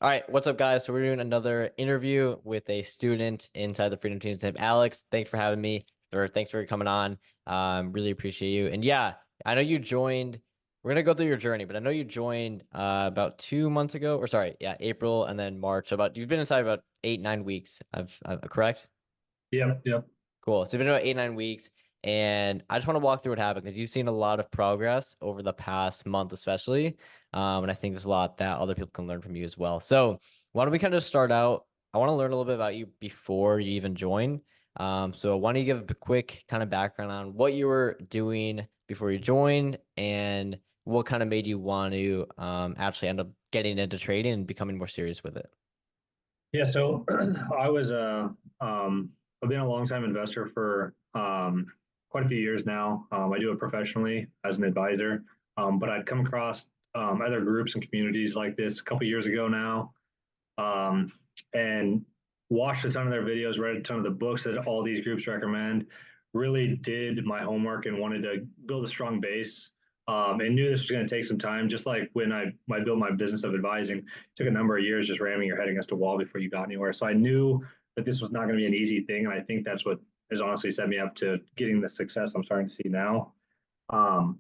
All right, what's up, guys? So we're doing another interview with a student inside the Freedom Team named Alex. Thanks for having me, or thanks for coming on. Really appreciate you. And yeah, I know you joined. We're gonna go through your journey, but I know you joined about 2 months ago, or sorry, yeah, April and then March. So about you've been inside about 8, 9 weeks. I've correct? Yep, yep. Cool. So it's been about 8, 9 weeks, and I just want to walk through what happened because you've seen a lot of progress over the past month, especially. And I think there's a lot that other people can learn from you as well. So why don't we kind of start out? I want to learn a little bit about you before you even join. So why don't you give a quick kind of background on what you were doing before you joined and what kind of made you want to actually end up getting into trading and becoming more serious with it? Yeah, so I was I've been a long time investor for quite a few years now. I do it professionally as an advisor, but I'd come across other groups and communities like this a couple years ago now, um, and watched a ton of their videos, read a ton of the books that all these groups recommend. Really did my homework and wanted to build a strong base. And knew this was going to take some time. Just like when I built my business of advising, it took a number of years just ramming your head against a wall before you got anywhere. So I knew that this was not going to be an easy thing, and I think that's what has honestly set me up to getting the success I'm starting to see now. Um,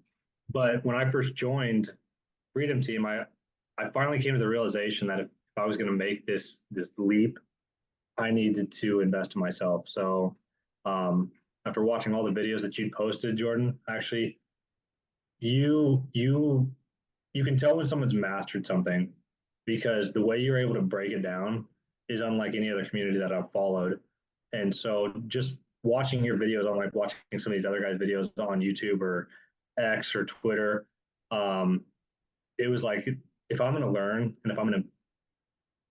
but when I first joined Freedom Team, I finally came to the realization that if I was going to make this leap, I needed to invest in myself. So um, after watching all the videos that you posted, Jordan, actually, you you you can tell when someone's mastered something because the way you're able to break it down is unlike any other community that I've followed. And so just watching your videos on like watching some of these other guys' videos on YouTube or X or Twitter, um, it was like if I'm going to learn and if I'm going to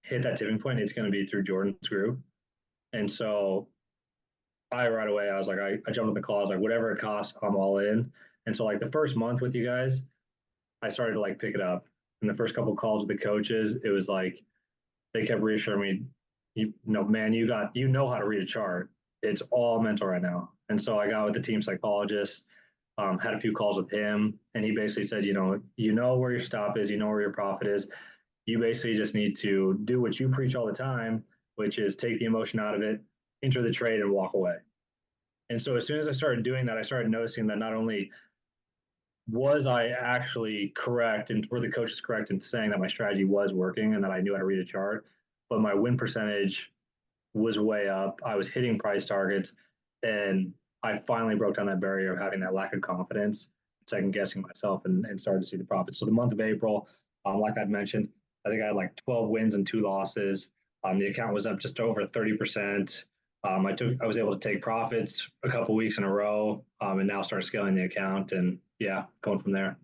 hit that tipping point, it's going to be through Jordan's group. And so I right away, I was like, I jumped on the call. I was like, whatever it costs, I'm all in. And so like the first month with you guys, I started to like pick it up. In the first couple of calls with the coaches, it was like they kept reassuring me, you know, man, you know how to read a chart. It's all mental right now. And so I got with the team psychologist, had a few calls with him, and he basically said, you know where your stop is, you know where your profit is. You basically just need to do what you preach all the time, which is take the emotion out of it, enter the trade, and walk away. And so as soon as I started doing that, I started noticing that not only was I actually correct and were the coaches correct in saying that my strategy was working and that I knew how to read a chart, but my win percentage was way up. I was hitting price targets, and I finally broke down that barrier of having that lack of confidence, second guessing myself, and started to see the profits. So the month of April, like I mentioned, I think I had like 12 wins and 2 losses. The account was up just over 30%. I was able to take profits a couple weeks in a row, and now start scaling the account, and yeah, going from there.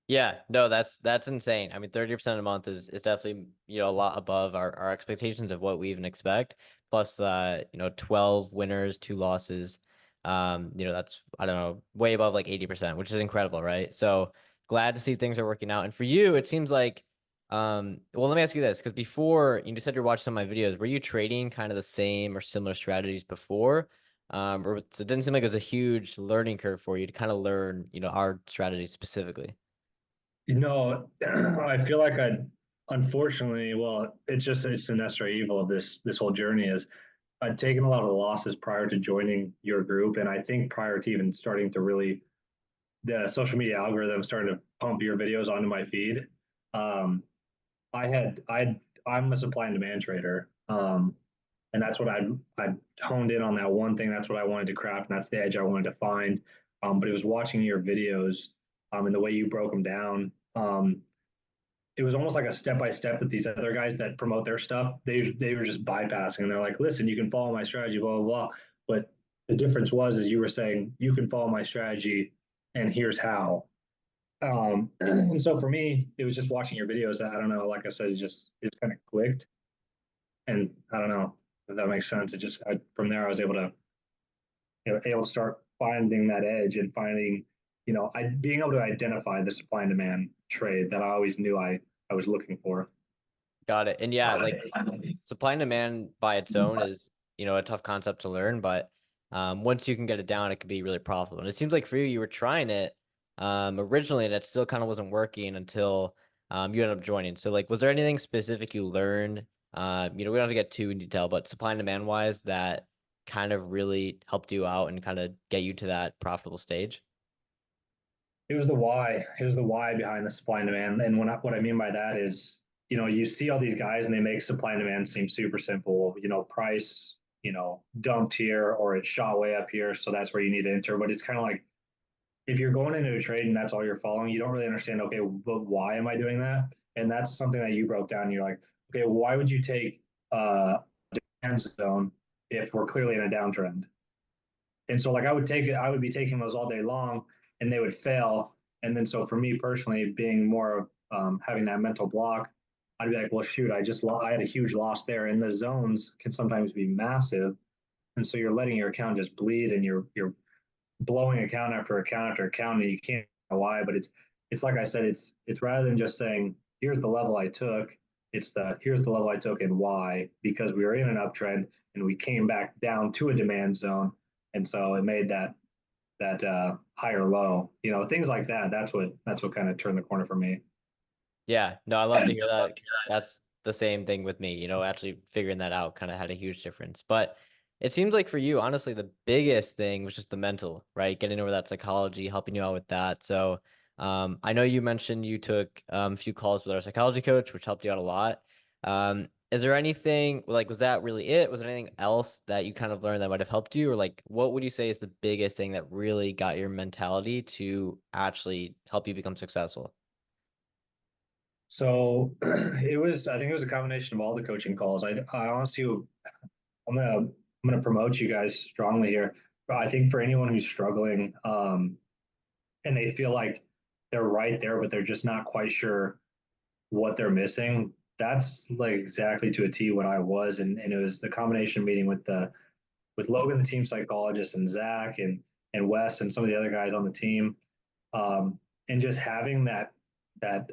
Yeah, no, that's insane. I mean, 30% a month is definitely, a lot above our expectations of what we even expect. Plus 12 winners, 2 losses. That's I don't know, way above like 80%, which is incredible, right? So glad to see things are working out. And for you, it seems like well, let me ask you this, because before you said you're watching some of my videos, were you trading kind of the same or similar strategies before? Or so it didn't seem like it was a huge learning curve for you to kind of learn, our strategy specifically. I feel like unfortunately, well, it's the necessary evil of this whole journey is I'd taken a lot of the losses prior to joining your group, and I think prior to even starting to really the social media algorithm started to pump your videos onto my feed. Um, I'm a supply and demand trader, and that's what I honed in on that one thing. That's what I wanted to craft, and that's the edge I wanted to find. But it was watching your videos, and the way you broke them down. It was almost like a step by step that these other guys that promote their stuff they were just bypassing, and they're like, listen, you can follow my strategy, blah blah blah. But the difference was is you were saying you can follow my strategy, and here's how. And so for me, it was just watching your videos. I don't know, like I said, it kind of clicked, and I don't know if that makes sense. From there I was able to able to start finding that edge and finding being able to identify the supply and demand trade that I always knew I was looking for. Got it. And yeah, like supply and demand by its own is, a tough concept to learn, but once you can get it down, it can be really profitable. And it seems like for you, you were trying it originally, and it still kind of wasn't working until you ended up joining. So like, was there anything specific you learned? We don't have to get too in detail, but supply and demand wise, that kind of really helped you out and kind of get you to that profitable stage. It was the why. It was the why behind the supply and demand. And what I mean by that is, you see all these guys and they make supply and demand seem super simple. Price, dumped here or it shot way up here, so that's where you need to enter. But it's kind of like if you're going into a trade and that's all you're following, you don't really understand. Okay, but why am I doing that? And that's something that you broke down. You're like, okay, why would you take demand zone if we're clearly in a downtrend? And so like I would be taking those all day long and they would fail. And then so for me personally, being more having that mental block, I'd be like, well, shoot, I had a huge loss there. And the zones can sometimes be massive. And so you're letting your account just bleed and you're blowing account after account after account and you can't know why, but it's like I said, it's rather than just saying, here's the level I took, it's the here's the level I took and why, because we were in an uptrend and we came back down to a demand zone. And so it made that higher low, things like that. That's what kind of turned the corner for me. Yeah, no, I love to hear that. 'Cause that's the same thing with me, actually figuring that out kind of had a huge difference. But it seems like for you, honestly, the biggest thing was just the mental, right? Getting over that psychology, helping you out with that. So, I know you mentioned you took a few calls with our psychology coach, which helped you out a lot. Is there anything like, was that really it? Was there anything else that you kind of learned that might have helped you? Or like, what would you say is the biggest thing that really got your mentality to actually help you become successful? So I think it was a combination of all the coaching calls. I honestly, I'm gonna promote you guys strongly here. But I think for anyone who's struggling, and they feel like they're right there, but they're just not quite sure what they're missing. That's like exactly to a T what I was, and it was the combination meeting with Logan, the team psychologist, and Zach and Wes and some of the other guys on the team, and just having that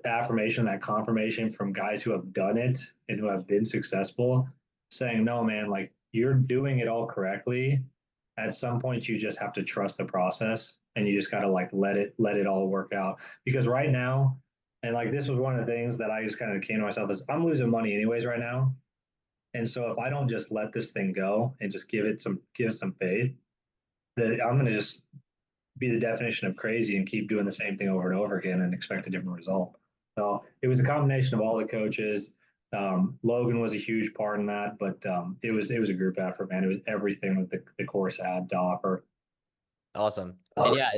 affirmation, that confirmation from guys who have done it and who have been successful, saying, "No, man, like you're doing it all correctly. At some point, you just have to trust the process, and you just got to like let it all work out." Because right now, and like this was one of the things that I just kind of came to myself is I'm losing money anyways right now, and so if I don't just let this thing go and just give it some faith, that I'm going to just be the definition of crazy and keep doing the same thing over and over again and expect a different result. So it was a combination of all the coaches. Logan was a huge part in that, but it was a group effort, man. It was everything that the course had to offer. Awesome. And yeah,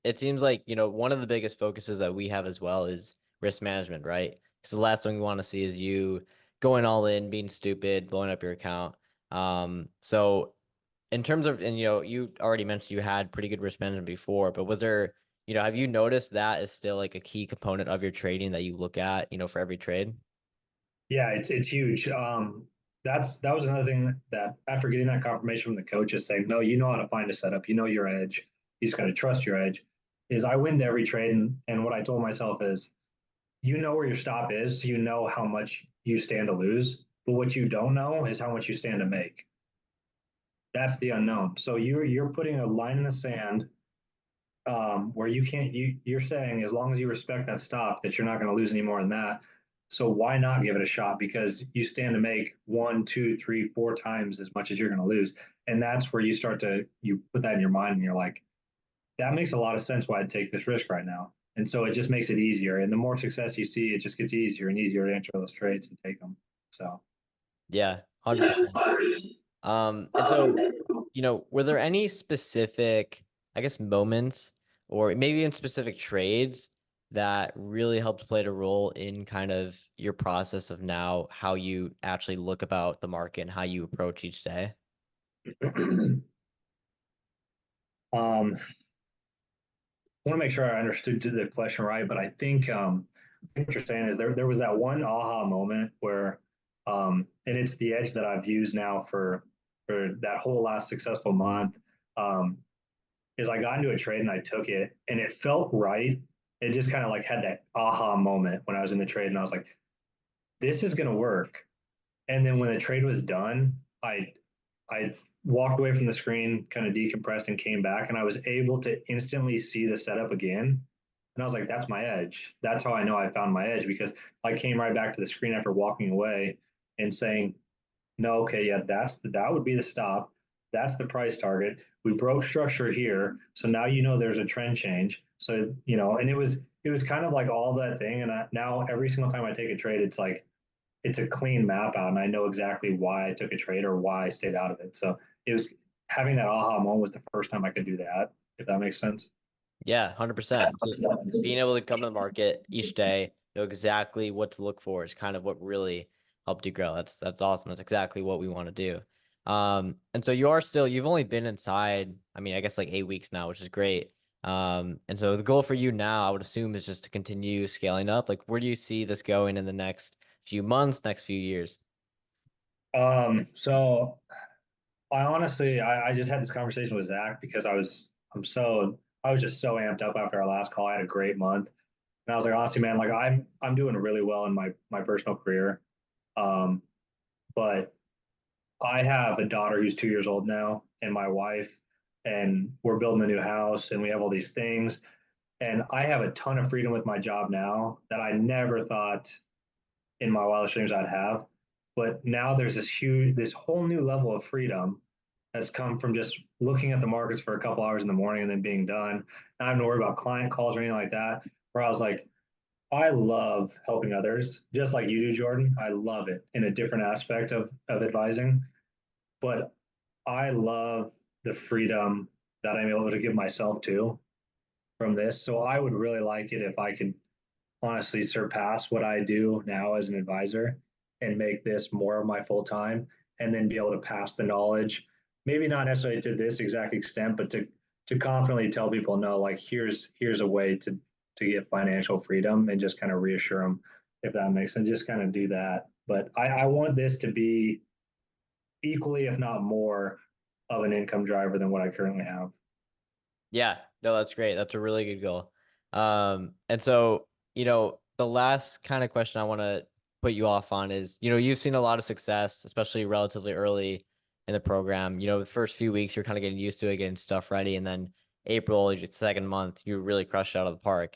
it seems like, one of the biggest focuses that we have as well is risk management, right? Because the last thing we want to see is you going all in, being stupid, blowing up your account. So in terms of, and you already mentioned you had pretty good risk management before, but was there, have you noticed that is still like a key component of your trading that you look at, for every trade? Yeah, it's huge. That was another thing that after getting that confirmation from the coaches saying, no, you know how to find a setup, you know your edge, you just got to trust your edge. Is I win every trade, and what I told myself is, you know where your stop is, so you know how much you stand to lose, but what you don't know is how much you stand to make. That's the unknown. So you're putting a line in the sand where you can't you're saying as long as you respect that stop that you're not going to lose any more than that. So why not give it a shot? Because you stand to make one, two, three, four times as much as you're going to lose, and that's where you put that in your mind, and you're like, that makes a lot of sense why I'd take this risk right now. And so it just makes it easier. And the more success you see, it just gets easier and easier to enter those trades and take them. So Yeah, 100%. And so, were there any specific, I guess, moments or maybe in specific trades that really helped play a role in kind of your process of now how you actually look about the market and how you approach each day? I want to make sure I understood the question right, but I think what you're saying is there was that one aha moment where, and it's the edge that I've used now for that whole last successful month. Um, is I got into a trade and I took it and it felt right. It just kind of like had that aha moment when I was in the trade and I was like, this is going to work. And then when the trade was done, I walked away from the screen, kind of decompressed and came back and I was able to instantly see the setup again. And I was like, that's my edge. That's how I know I found my edge because I came right back to the screen after walking away and saying, no, okay, yeah, that would be the stop. That's the price target. We broke structure here, so now you know there's a trend change. So and it was kind of like all that thing. And now every single time I take a trade, it's like it's a clean map out, and I know exactly why I took a trade or why I stayed out of it. So it was having that aha moment was the first time I could do that. If that makes sense. Yeah, 100%. So being able to come to the market each day, know exactly what to look for is kind of what really helped you grow. That's awesome. That's exactly what we want to do. And so you've only been inside, I mean, I guess like 8 weeks now, which is great. And so the goal for you now, I would assume, is just to continue scaling up. Like, where do you see this going in the next few months, next few years? So I honestly, I just had this conversation with Zach because I was just so amped up after our last call. I had a great month, and I was like, honestly, man, like I'm doing really well in my personal career. Um, but I have a daughter who's 2 years old now, and my wife, and we're building a new house, and we have all these things, and I have a ton of freedom with my job now that I never thought in my wildest dreams I'd have. But now there's this whole new level of freedom that's come from just looking at the markets for a couple hours in the morning and then being done. Not having to worry about client calls or anything like that. Where I was like, I love helping others, just like you do, Jordan. I love it in a different aspect of advising, but I love the freedom that I'm able to give myself to from this. So I would really like it if I could honestly surpass what I do now as an advisor and make this more of my full time and then be able to pass the knowledge, maybe not necessarily to this exact extent, but to confidently tell people, no, like here's a way to get financial freedom and just kind of reassure them if that makes sense. Just kind of do that. But I want this to be equally, if not more, of an income driver than what I currently have. Yeah, no, that's great. That's a really good goal. And so, the last kind of question I want to put you off on is, you've seen a lot of success, especially relatively early in the program. The first few weeks you're kind of getting used to it, getting stuff ready, and then April, your second month, you really crushed it out of the park.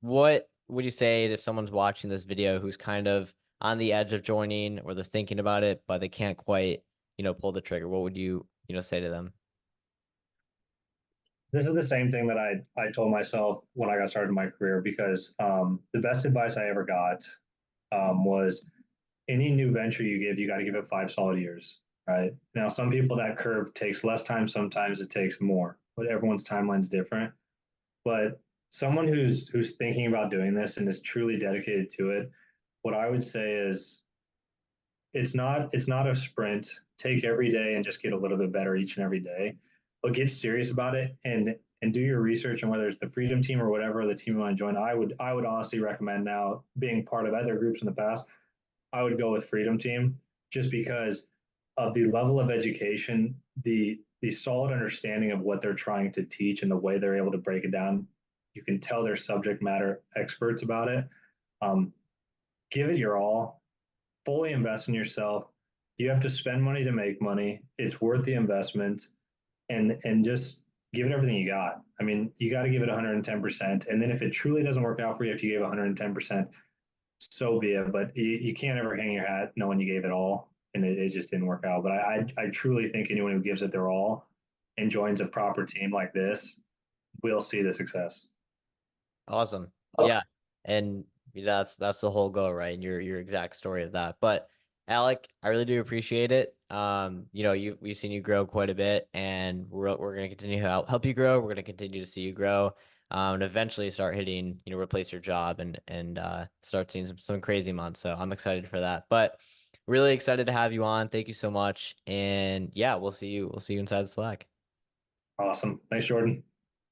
What would you say to someone's watching this video who's kind of on the edge of joining or they're thinking about it, but they can't quite, pull the trigger? What would you, say to them? This is the same thing that I told myself when I got started in my career because the best advice I ever got was any new venture you give, you got to give it 5 solid years. Right now, some people that curve takes less time, sometimes it takes more, but everyone's timeline's different. But someone who's thinking about doing this and is truly dedicated to it, what I would say is it's not a sprint. Take every day and just get a little bit better each and every day, but get serious about it and do your research on whether it's the freedom team or whatever the team you want to join. I would honestly recommend now being part of other groups in the past. I would go with freedom team just because of the level of education, the solid understanding of what they're trying to teach and the way they're able to break it down. You can tell they're subject matter experts about it. Um, Give it your all, fully invest in yourself. You have to spend money to make money. It's worth the investment, and just give it everything you got. I mean, you got to give it 110%. And then if it truly doesn't work out for you, if you gave 110%, so be it. But you can't ever hang your hat knowing you gave it all and it just didn't work out. But I truly think anyone who gives it their all and joins a proper team like this will see the success. Awesome. Yeah. And that's the whole goal, right? And your exact story of that. But Alec, I really do appreciate it. We've seen you grow quite a bit and we're gonna continue to help you grow. We're gonna continue to see you grow. And eventually start hitting, replace your job and start seeing some crazy months. So I'm excited for that. But really excited to have you on. Thank you so much. And yeah, we'll see you inside the Slack. Awesome. Thanks, Jordan.